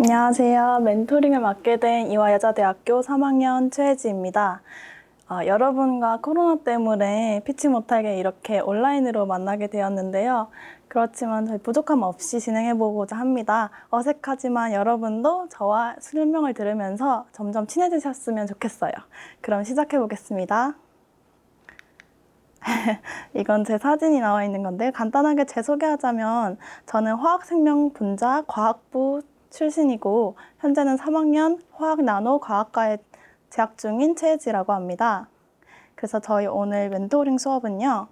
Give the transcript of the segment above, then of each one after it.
안녕하세요. 멘토링을 맡게 된 이화여자대학교 3학년 최혜지입니다. 여러분과 코로나 때문에 피치 못하게 이렇게 온라인으로 만나게 되었는데요. 그렇지만 저희 부족함 없이 진행해보고자 합니다. 어색하지만 여러분도 저와 설명을 들으면서 점점 친해지셨으면 좋겠어요. 그럼 시작해보겠습니다. 이건 제 사진이 나와 있는 건데 간단하게 제 소개하자면 저는 화학생명분자 과학부 출신이고 현재는 3학년 화학나노과학과에 재학 중인 최혜지라고 합니다. 그래서 저희 오늘 멘토링 수업은요.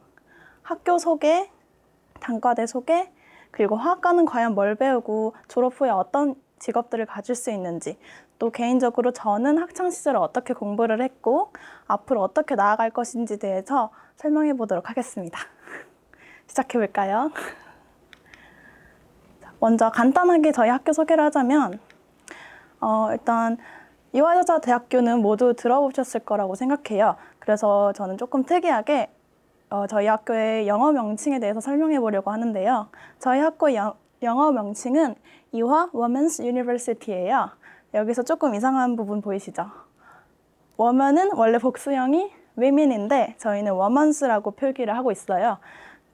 학교 소개, 단과대 소개, 그리고 화학과는 과연 뭘 배우고 졸업 후에 어떤 직업들을 가질 수 있는지, 또 개인적으로 저는 학창시절에 어떻게 공부를 했고 앞으로 어떻게 나아갈 것인지에 대해서 설명해 보도록 하겠습니다. 시작해 볼까요? 먼저 간단하게 저희 학교 소개를 하자면 일단 이화여자대학교는 모두 들어보셨을 거라고 생각해요. 그래서 저는 조금 특이하게 저희 학교의 영어 명칭에 대해서 설명해 보려고 하는데요. 저희 학교 영어 명칭은 이화 Women's University예요. 여기서 조금 이상한 부분 보이시죠? woman은 원래 복수형이 women인데 저희는 womans라고 표기를 하고 있어요.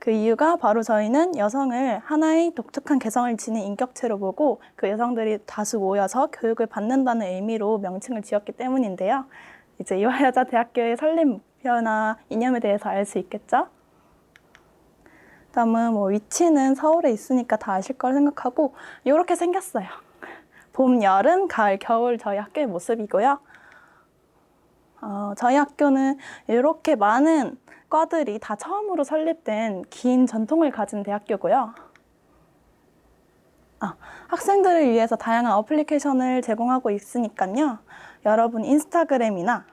그 이유가 바로 저희는 여성을 하나의 독특한 개성을 지닌 인격체로 보고 그 여성들이 다수 모여서 교육을 받는다는 의미로 명칭을 지었기 때문인데요. 이제 이화여자대학교의 설립 목표나 이념에 대해서 알 수 있겠죠? 다음은 위치는 서울에 있으니까 다 아실 걸 생각하고 이렇게 생겼어요. 봄, 여름, 가을, 겨울 저희 학교의 모습이고요. 저희 학교는 이렇게 많은 과들이 다 처음으로 설립된 긴 전통을 가진 대학교고요. 학생들을 위해서 다양한 어플리케이션을 제공하고 있으니까요. 여러분 인스타그램이나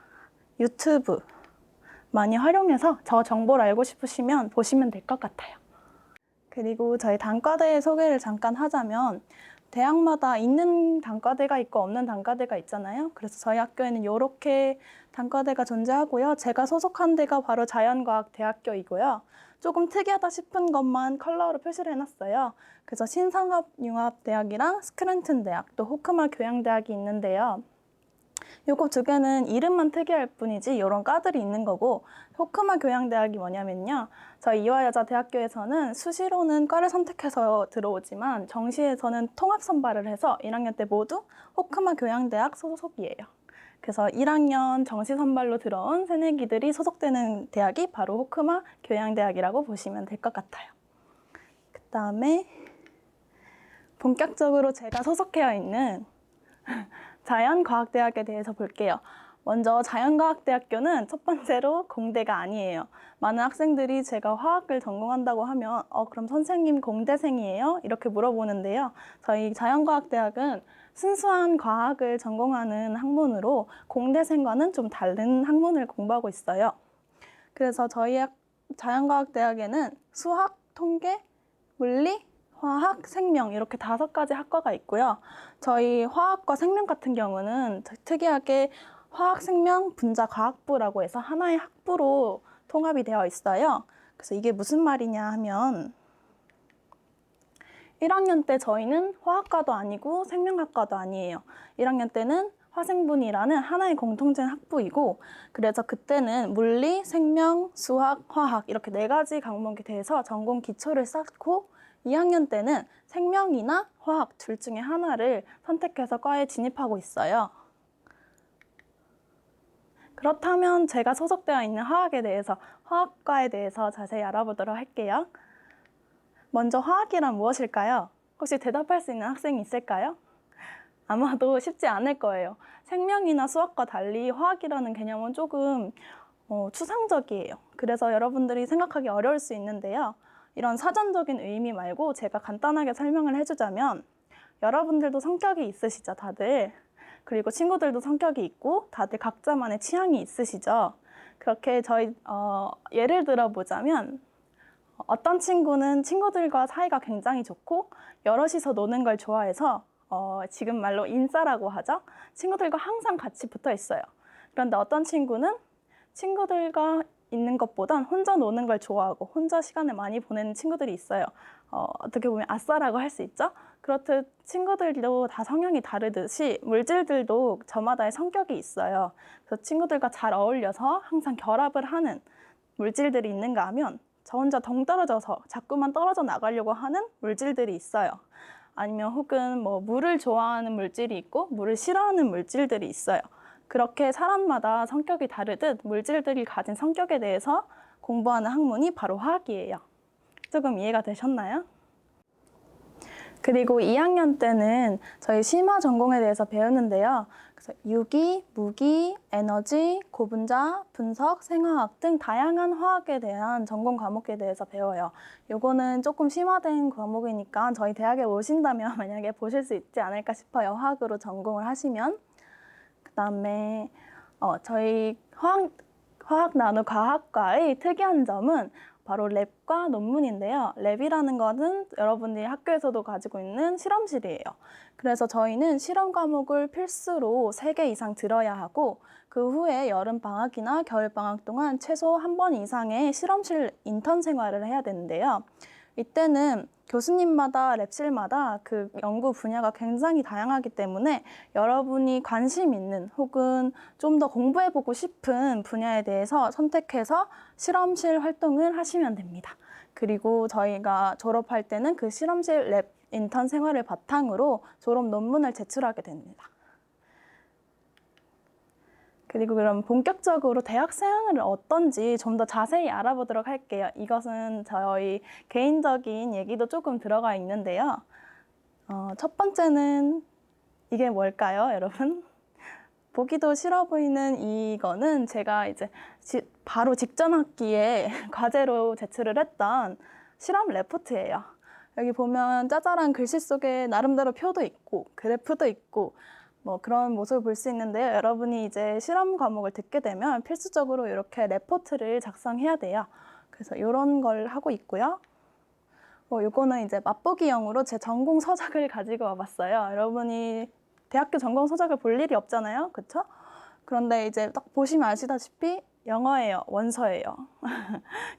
유튜브 많이 활용해서 저 정보를 알고 싶으시면 보시면 될 것 같아요. 그리고 저희 단과대 소개를 잠깐 하자면 대학마다 있는 단과대가 있고 없는 단과대가 있잖아요. 그래서 저희 학교에는 이렇게 단과대가 존재하고요. 제가 소속한 데가 바로 자연과학대학교이고요. 조금 특이하다 싶은 것만 컬러로 표시를 해놨어요. 그래서 신상업융합대학이랑 스크랜튼대학, 또 호크마 교양대학이 있는데요. 요거 두 개는 이름만 특이할 뿐이지 이런 과들이 있는 거고, 호크마 교양대학이 뭐냐면요. 저희 이화여자대학교에서는 수시로는 과를 선택해서 들어오지만 정시에서는 통합 선발을 해서 1학년 때 모두 호크마 교양대학 소속이에요. 그래서 1학년 정시 선발로 들어온 새내기들이 소속되는 대학이 바로 호크마 교양대학이라고 보시면 될 것 같아요. 그 다음에 본격적으로 제가 소속되어 있는 자연과학대학에 대해서 볼게요. 먼저 자연과학대학교는 첫 번째로 공대가 아니에요. 많은 학생들이 제가 화학을 전공한다고 하면 그럼 선생님 공대생이에요? 이렇게 물어보는데요. 저희 자연과학대학은 순수한 과학을 전공하는 학문으로 공대생과는 좀 다른 학문을 공부하고 있어요. 그래서 저희 자연과학대학에는 수학, 통계, 물리, 화학, 생명 이렇게 5가지 학과가 있고요. 저희 화학과 생명 같은 경우는 특이하게 화학, 생명, 분자, 과학부라고 해서 하나의 학부로 통합이 되어 있어요. 그래서 이게 무슨 말이냐 하면 1학년 때 저희는 화학과도 아니고 생명학과도 아니에요. 1학년 때는 화생분이라는 하나의 공통된 학부이고, 그래서 그때는 물리, 생명, 수학, 화학 이렇게 4가지 과목에 대해서 전공 기초를 쌓고 2학년 때는 생명이나 화학 둘 중에 하나를 선택해서 과에 진입하고 있어요. 그렇다면 제가 소속되어 있는 화학과에 대해서 자세히 알아보도록 할게요. 먼저 화학이란 무엇일까요? 혹시 대답할 수 있는 학생이 있을까요? 아마도 쉽지 않을 거예요. 생명이나 수학과 달리 화학이라는 개념은 조금 추상적이에요. 그래서 여러분들이 생각하기 어려울 수 있는데요. 이런 사전적인 의미 말고 제가 간단하게 설명을 해주자면 여러분들도 성격이 있으시죠, 다들. 그리고 친구들도 성격이 있고 다들 각자만의 취향이 있으시죠. 그렇게 저희 예를 들어보자면 어떤 친구는 친구들과 사이가 굉장히 좋고 여럿이서 노는 걸 좋아해서 지금 말로 인싸라고 하죠. 친구들과 항상 같이 붙어 있어요. 그런데 어떤 친구는 친구들과 있는 것보단 혼자 노는 걸 좋아하고 혼자 시간을 많이 보내는 친구들이 있어요. 어떻게 보면 아싸라고 할 수 있죠. 그렇듯 친구들도 다 성향이 다르듯이 물질들도 저마다의 성격이 있어요. 그래서 친구들과 잘 어울려서 항상 결합을 하는 물질들이 있는가 하면 저 혼자 동떨어져서 자꾸만 떨어져 나가려고 하는 물질들이 있어요. 아니면 혹은 뭐 물을 좋아하는 물질이 있고 물을 싫어하는 물질들이 있어요. 그렇게 사람마다 성격이 다르듯 물질들이 가진 성격에 대해서 공부하는 학문이 바로 화학이에요. 조금 이해가 되셨나요? 그리고 2학년 때는 저희 심화 전공에 대해서 배우는데요. 그래서 유기, 무기, 에너지, 고분자, 분석, 생화학 등 다양한 화학에 대한 전공 과목에 대해서 배워요. 요거는 조금 심화된 과목이니까 저희 대학에 오신다면 만약에 보실 수 있지 않을까 싶어요. 화학으로 전공을 하시면. 그다음에 저희 화학 나노 과학과의 특이한 점은 바로 랩과 논문인데요. 랩이라는 것은 여러분들이 학교에서도 가지고 있는 실험실이에요. 그래서 저희는 실험 과목을 필수로 3개 이상 들어야 하고 그 후에 여름방학이나 겨울방학 동안 최소 1번 이상의 실험실 인턴 생활을 해야 되는데요. 이때는 교수님마다 랩실마다 그 연구 분야가 굉장히 다양하기 때문에 여러분이 관심 있는 혹은 좀 더 공부해보고 싶은 분야에 대해서 선택해서 실험실 활동을 하시면 됩니다. 그리고 저희가 졸업할 때는 그 실험실 랩 인턴 생활을 바탕으로 졸업 논문을 제출하게 됩니다. 그리고 그럼 본격적으로 대학 생활은 어떤지 좀 더 자세히 알아보도록 할게요. 이것은 저희 개인적인 얘기도 조금 들어가 있는데요. 첫 번째는 이게 뭘까요, 여러분? 보기도 싫어 보이는 이거는 제가 이제 바로 직전 학기에 과제로 제출을 했던 실험 레포트예요. 여기 보면 짜잘한 글씨 속에 나름대로 표도 있고 그래프도 있고 뭐 그런 모습을 볼 수 있는데요. 여러분이 이제 실험 과목을 듣게 되면 필수적으로 이렇게 레포트를 작성해야 돼요. 그래서 이런 걸 하고 있고요. 요거는 이제 맛보기용으로 제 전공 서적을 가지고 와봤어요. 여러분이 대학교 전공 서적을 볼 일이 없잖아요. 그쵸? 그런데 이제 딱 보시면 아시다시피 영어예요. 원서예요.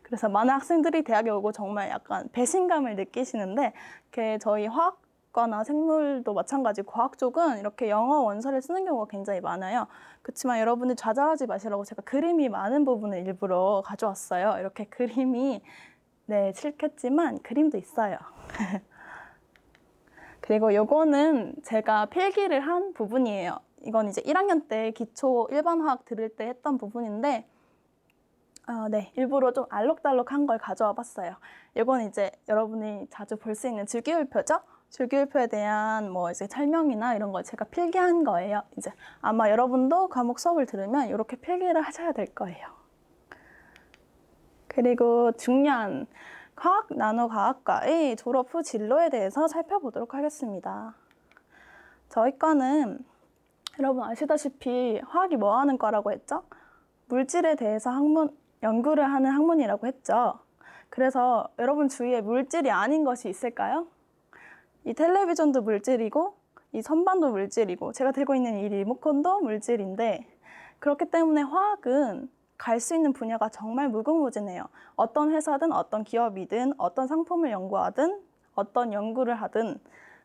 그래서 많은 학생들이 대학에 오고 정말 약간 배신감을 느끼시는데 이렇게 저희 화학과나 생물도 마찬가지 과학 쪽은 이렇게 영어 원서를 쓰는 경우가 굉장히 많아요. 그렇지만 여러분들 좌절하지 마시라고 제가 그림이 많은 부분을 일부러 가져왔어요. 이렇게 그림이 네, 싫겠지만 그림도 있어요. 그리고 요거는 제가 필기를 한 부분이에요. 이건 이제 1학년 때 기초 일반 화학 들을 때 했던 부분인데 네, 일부러 좀 알록달록한 걸 가져와 봤어요. 이건 이제 여러분이 자주 볼 수 있는 주기율표죠? 주기율표에 대한 뭐 이제 설명이나 이런 걸 제가 필기한 거예요. 이제 아마 여러분도 과목 수업을 들으면 이렇게 필기를 하셔야 될 거예요. 그리고 중요한 화학 나노과학과의 졸업 후 진로에 대해서 살펴보도록 하겠습니다. 저희 과는 여러분 아시다시피 화학이 뭐 하는 과라고 했죠? 물질에 대해서 연구를 하는 학문이라고 했죠. 그래서 여러분 주위에 물질이 아닌 것이 있을까요? 이 텔레비전도 물질이고 이 선반도 물질이고 제가 들고 있는 이 리모컨도 물질인데 그렇기 때문에 화학은 갈 수 있는 분야가 정말 무궁무진해요. 어떤 회사든 어떤 기업이든 어떤 상품을 연구하든 어떤 연구를 하든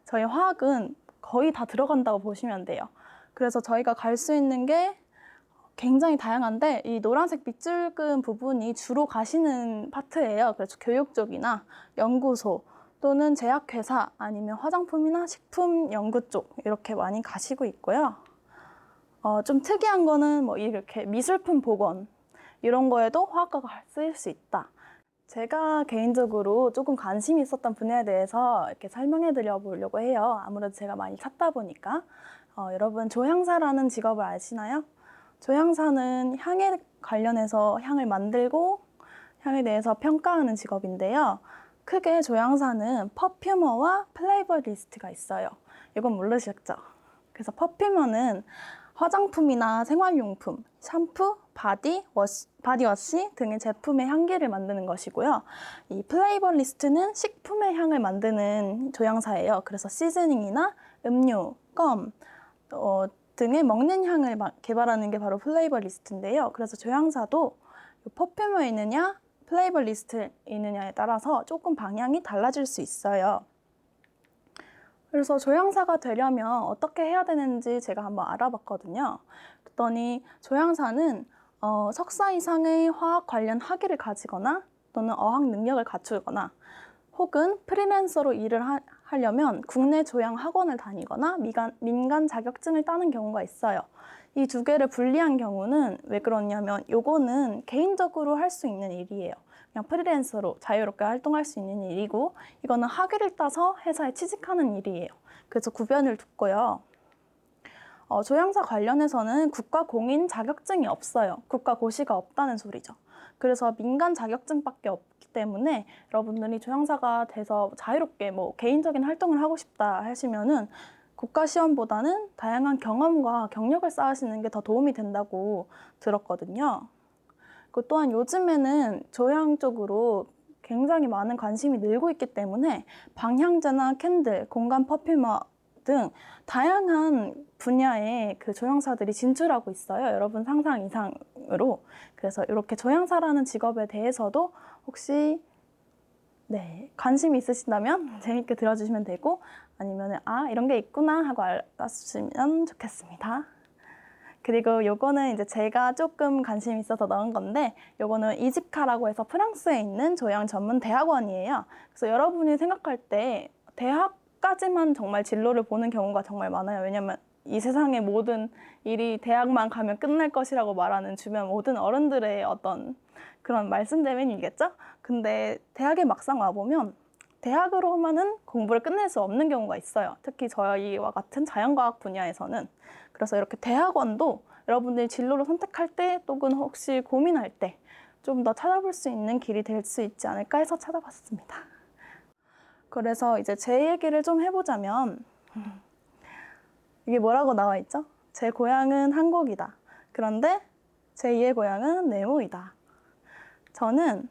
저희 화학은 거의 다 들어간다고 보시면 돼요. 그래서 저희가 갈 수 있는 게 굉장히 다양한데 이 노란색 밑줄근 부분이 주로 가시는 파트예요. 그래서 교육 쪽이나 연구소 또는 제약회사 아니면 화장품이나 식품 연구 쪽 이렇게 많이 가시고 있고요. 좀 특이한 거는 뭐 이렇게 미술품 복원 이런 거에도 화학과가 쓰일 수 있다. 제가 개인적으로 조금 관심이 있었던 분야에 대해서 이렇게 설명해 드려 보려고 해요. 아무래도 제가 많이 찾다 보니까. 여러분 조향사라는 직업을 아시나요? 조향사는 향에 관련해서 향을 만들고 향에 대해서 평가하는 직업인데요. 크게 조향사는 퍼퓸어와 플레이버리스트가 있어요. 이건 모르셨죠? 그래서 퍼퓸어는 화장품이나 생활용품, 샴푸, 바디워시 등의 제품의 향기를 만드는 것이고요. 이 플레이버리스트는 식품의 향을 만드는 조향사예요. 그래서 시즈닝이나 음료, 껌 등의 먹는 향을 개발하는 게 바로 플레이버리스트인데요. 그래서 조향사도 퍼퓸어에 있느냐, 플레이블 리스트에 있느냐에 따라서 조금 방향이 달라질 수 있어요. 그래서 조향사가 되려면 어떻게 해야 되는지 제가 한번 알아봤거든요. 그랬더니 조향사는 석사 이상의 화학 관련 학위를 가지거나 또는 어학 능력을 갖추거나 혹은 프리랜서로 일을 하려면 국내 조향 학원을 다니거나 민간 자격증을 따는 경우가 있어요. 이 두 개를 분리한 경우는 왜 그러냐면 요거는 개인적으로 할 수 있는 일이에요. 그냥 프리랜서로 자유롭게 활동할 수 있는 일이고 이거는 학위를 따서 회사에 취직하는 일이에요. 그래서 구별을 뒀고요. 조향사 관련해서는 국가 공인 자격증이 없어요. 국가 고시가 없다는 소리죠. 그래서 민간 자격증밖에 없기 때문에 여러분들이 조향사가 돼서 자유롭게 뭐 개인적인 활동을 하고 싶다 하시면은 국가 시험보다는 다양한 경험과 경력을 쌓으시는 게 더 도움이 된다고 들었거든요. 그 또한 요즘에는 조향 쪽으로 굉장히 많은 관심이 늘고 있기 때문에 방향제나 캔들, 공간 퍼퓸머 등 다양한 분야의 그 조향사들이 진출하고 있어요. 여러분 상상 이상으로. 그래서 이렇게 조향사라는 직업에 대해서도 혹시 관심이 있으시다면 재밌게 들어주시면 되고 아니면 이런 게 있구나 하고 알아주시면 좋겠습니다. 그리고 요거는 이제 제가 조금 관심이 있어서 넣은 건데 요거는 이지카라고 해서 프랑스에 있는 조향 전문 대학원이에요. 그래서 여러분이 생각할 때 대학까지만 정말 진로를 보는 경우가 정말 많아요. 왜냐면 이 세상의 모든 일이 대학만 가면 끝날 것이라고 말하는 주변 모든 어른들의 어떤 그런 말씀 때문이겠죠? 근데 대학에 막상 와보면 대학으로만은 공부를 끝낼 수 없는 경우가 있어요. 특히 저희와 같은 자연과학 분야에서는. 그래서 이렇게 대학원도 여러분들이 진로를 선택할 때 또는 혹시 고민할 때 좀 더 찾아볼 수 있는 길이 될 수 있지 않을까 해서 찾아봤습니다. 그래서 이제 제 얘기를 좀 해보자면 이게 뭐라고 나와 있죠? 제 고향은 한국이다. 그런데 제2의 고향은 네모이다. 저는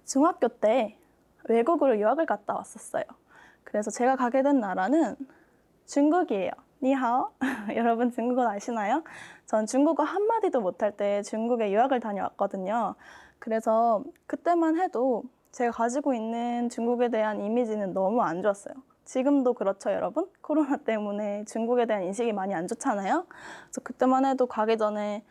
중학교 때 외국으로 유학을 갔다 왔었어요. 그래서 제가 가게 된 나라는 중국이에요. 니하오. 여러분 중국어 아시나요? 전 중국어 한마디도 못할 때 중국에 유학을 다녀왔거든요. 그래서 그때만 해도 제가 가지고 있는 중국에 대한 이미지는 너무 안 좋았어요. 지금도 그렇죠, 여러분? 코로나 때문에 중국에 대한 인식이 많이 안 좋잖아요. 그래서 그때만 해도 가기 전에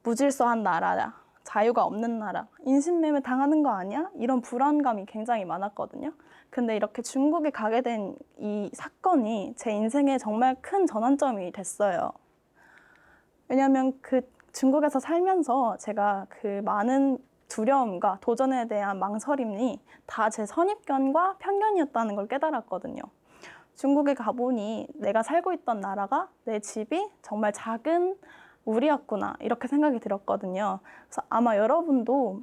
무질서한 나라야, 자유가 없는 나라, 인신매매 당하는 거 아니야? 이런 불안감이 굉장히 많았거든요. 근데 이렇게 중국에 가게 된 이 사건이 제 인생에 정말 큰 전환점이 됐어요. 왜냐면 그 중국에서 살면서 제가 그 많은 두려움과 도전에 대한 망설임이 다 제 선입견과 편견이었다는 걸 깨달았거든요. 중국에 가보니 내가 살고 있던 나라가 내 집이 정말 작은 우리였구나 이렇게 생각이 들었거든요. 그래서 아마 여러분도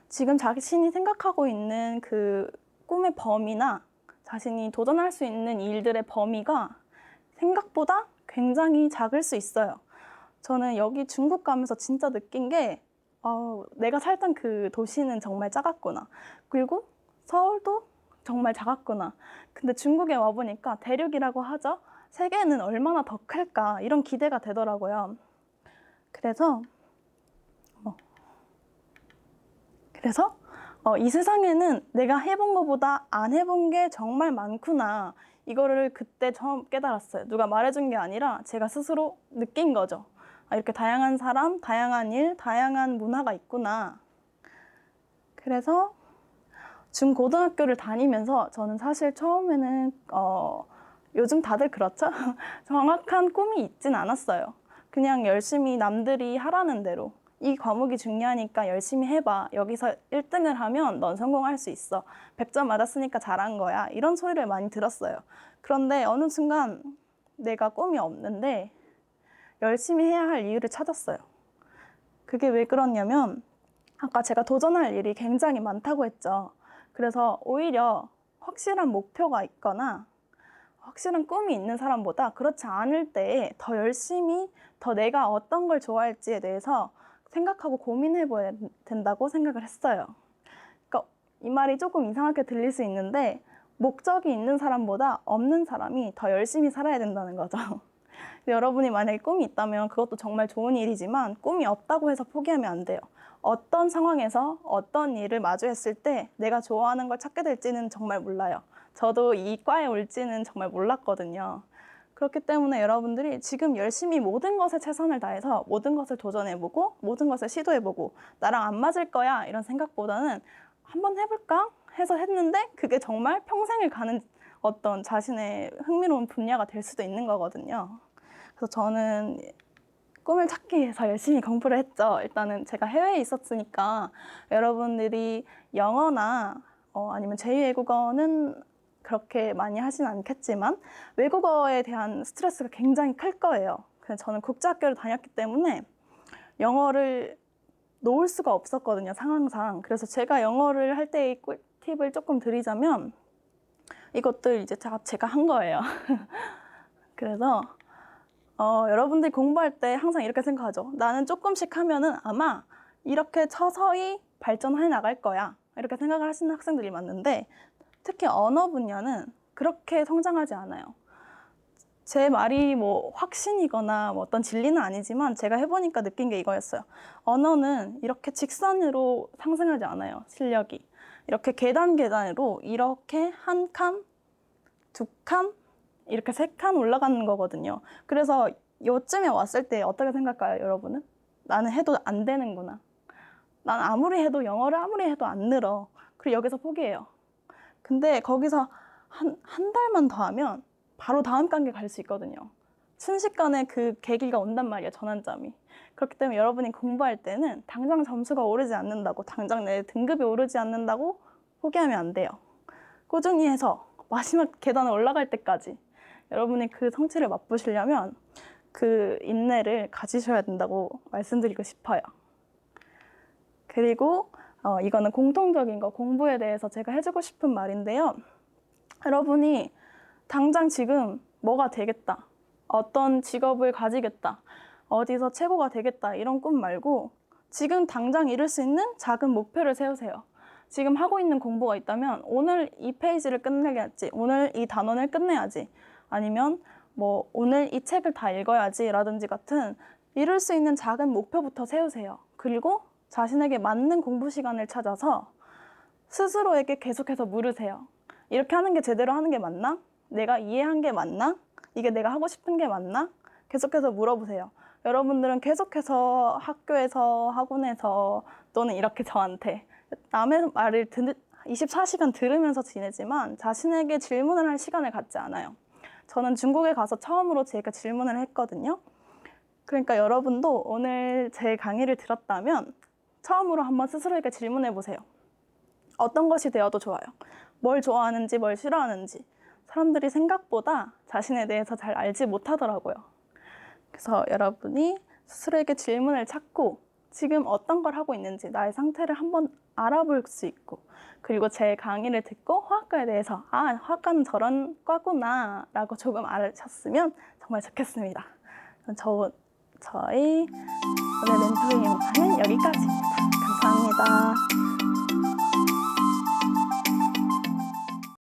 지금 자신이 생각하고 있는 그 꿈의 범위나 자신이 도전할 수 있는 일들의 범위가 생각보다 굉장히 작을 수 있어요. 저는 여기 중국 가면서 진짜 느낀 게 내가 살던 그 도시는 정말 작았구나. 그리고 서울도 정말 작았구나. 근데 중국에 와보니까 대륙이라고 하죠. 세계는 얼마나 더 클까 이런 기대가 되더라고요. 그래서 이 세상에는 내가 해본 것보다 안 해본 게 정말 많구나. 이거를 그때 처음 깨달았어요. 누가 말해준 게 아니라 제가 스스로 느낀 거죠. 이렇게 다양한 사람, 다양한 일, 다양한 문화가 있구나. 그래서 중고등학교를 다니면서 저는 사실 처음에는 요즘 다들 그렇죠? 정확한 꿈이 있진 않았어요. 그냥 열심히 남들이 하라는 대로 이 과목이 중요하니까 열심히 해봐. 여기서 1등을 하면 넌 성공할 수 있어. 100점 맞았으니까 잘한 거야. 이런 소리를 많이 들었어요. 그런데 어느 순간 내가 꿈이 없는데 열심히 해야 할 이유를 찾았어요. 그게 왜 그러냐면 아까 제가 도전할 일이 굉장히 많다고 했죠. 그래서 오히려 확실한 목표가 있거나 확실한 꿈이 있는 사람보다 그렇지 않을 때에 더 열심히 더 내가 어떤 걸 좋아할지에 대해서 생각하고 고민해 봐야 된다고 생각을 했어요. 그러니까 이 말이 조금 이상하게 들릴 수 있는데 목적이 있는 사람보다 없는 사람이 더 열심히 살아야 된다는 거죠. 근데 여러분이 만약에 꿈이 있다면 그것도 정말 좋은 일이지만 꿈이 없다고 해서 포기하면 안 돼요. 어떤 상황에서 어떤 일을 마주했을 때 내가 좋아하는 걸 찾게 될지는 정말 몰라요. 저도 이 과에 올지는 정말 몰랐거든요. 그렇기 때문에 여러분들이 지금 열심히 모든 것에 최선을 다해서 모든 것을 도전해보고 모든 것을 시도해보고 나랑 안 맞을 거야 이런 생각보다는 한번 해볼까 해서 했는데 그게 정말 평생을 가는 어떤 자신의 흥미로운 분야가 될 수도 있는 거거든요. 그래서 저는 꿈을 찾기 위해서 열심히 공부를 했죠. 일단은 제가 해외에 있었으니까 여러분들이 영어나 아니면 제2외국어는 그렇게 많이 하진 않겠지만 외국어에 대한 스트레스가 굉장히 클 거예요. 그래서 저는 국제학교를 다녔기 때문에 영어를 놓을 수가 없었거든요, 상황상. 그래서 제가 영어를 할 때의 꿀팁을 조금 드리자면 이것들 이제 제가 한 거예요. 그래서 여러분들이 공부할 때 항상 이렇게 생각하죠. 나는 조금씩 하면은 아마 이렇게 서서히 발전해 나갈 거야. 이렇게 생각을 하시는 학생들이 많은데 특히 언어 분야는 그렇게 성장하지 않아요. 제 말이 뭐 확신이거나 뭐 어떤 진리는 아니지만 제가 해보니까 느낀 게 이거였어요. 언어는 이렇게 직선으로 상승하지 않아요, 실력이. 이렇게 계단으로 이렇게 한 칸, 두 칸, 이렇게 세 칸 올라가는 거거든요. 그래서 요쯤에 왔을 때 어떻게 생각할까요, 여러분은? 나는 해도 안 되는구나. 난 아무리 해도 영어를 아무리 해도 안 늘어. 그리고 여기서 포기해요. 근데 거기서 한 달만 더 하면 바로 다음 단계 갈 수 있거든요. 순식간에 그 계기가 온단 말이에요, 전환점이. 그렇기 때문에 여러분이 공부할 때는 당장 점수가 오르지 않는다고, 당장 내 등급이 오르지 않는다고 포기하면 안 돼요. 꾸준히 해서 마지막 계단을 올라갈 때까지 여러분이 그 성취를 맛보시려면 그 인내를 가지셔야 된다고 말씀드리고 싶어요. 그리고 이거는 공통적인 거, 공부에 대해서 제가 해주고 싶은 말인데요. 여러분이 당장 지금 뭐가 되겠다, 어떤 직업을 가지겠다, 어디서 최고가 되겠다 이런 꿈 말고 지금 당장 이룰 수 있는 작은 목표를 세우세요. 지금 하고 있는 공부가 있다면 오늘 이 페이지를 끝내야지, 오늘 이 단원을 끝내야지, 아니면 뭐 오늘 이 책을 다 읽어야지 라든지 같은 이룰 수 있는 작은 목표부터 세우세요. 그리고 자신에게 맞는 공부 시간을 찾아서 스스로에게 계속해서 물으세요. 이렇게 하는 게 제대로 하는 게 맞나? 내가 이해한 게 맞나? 이게 내가 하고 싶은 게 맞나? 계속해서 물어보세요. 여러분들은 계속해서 학교에서, 학원에서 또는 이렇게 저한테 남의 말을 24시간 들으면서 지내지만 자신에게 질문을 할 시간을 갖지 않아요. 저는 중국에 가서 처음으로 제가 질문을 했거든요. 그러니까 여러분도 오늘 제 강의를 들었다면 처음으로 한번 스스로에게 질문해 보세요. 어떤 것이 되어도 좋아요. 뭘 좋아하는지, 뭘 싫어하는지. 사람들이 생각보다 자신에 대해서 잘 알지 못하더라고요. 그래서 여러분이 스스로에게 질문을 찾고 지금 어떤 걸 하고 있는지 나의 상태를 한번 알아볼 수 있고, 그리고 제 강의를 듣고 화학과에 대해서 화학과는 저런 과구나 라고 조금 알으셨으면 정말 좋겠습니다. 저희 오늘 멘토링 영상은 여기까지입니다. 감사합니다.